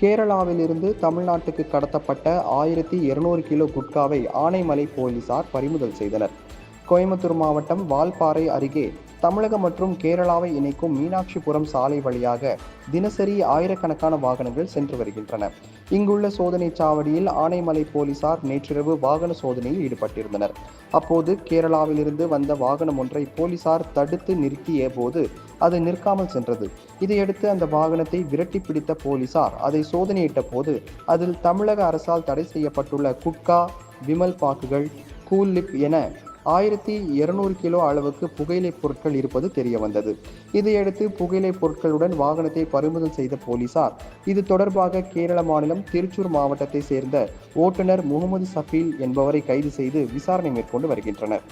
கேரளாவிலிருந்து தமிழ்நாட்டுக்கு கடத்தப்பட்ட 1200 கிலோ குட்காவை ஆனைமலை போலீசார் பறிமுதல் செய்தனர். கோயம்புத்தூர் மாவட்டம் வால்பாறை அருகே தமிழகம் மற்றும் கேரளாவை இணைக்கும் மீனாட்சிபுரம் சாலை வழியாக தினசரி ஆயிரக்கணக்கான வாகனங்கள் சென்று வருகின்றன. இங்குள்ள சோதனை சாவடியில் ஆனைமலை போலீசார் நேற்றிரவு வாகன சோதனையில் ஈடுபட்டிருந்தனர். அப்போது கேரளாவிலிருந்து வந்த வாகனம் ஒன்றை போலீசார் தடுத்து நிறுத்திய போது அது நிற்காமல் சென்றது. இதையடுத்து அந்த வாகனத்தை விரட்டி பிடித்த போலீசார் அதை சோதனையிட்ட போது அதில் தமிழக அரசால் தடை செய்யப்பட்டுள்ள குட்கா, விமல் பாக்குகள், கூல் லிப் என 1200 கிலோ அளவுக்கு புகையிலை பொருட்கள் இருப்பது தெரிய வந்தது. இதையடுத்து புகையிலை பொருட்களுடன் வாகனத்தை பறிமுதல் செய்த போலீசார் இது தொடர்பாக கேரள மாநிலம் திருச்சூர் மாவட்டத்தை சேர்ந்த ஓட்டுநர் முகமது சஃபீல் என்பவரை கைது செய்து விசாரணை மேற்கொண்டு வருகின்றனர்.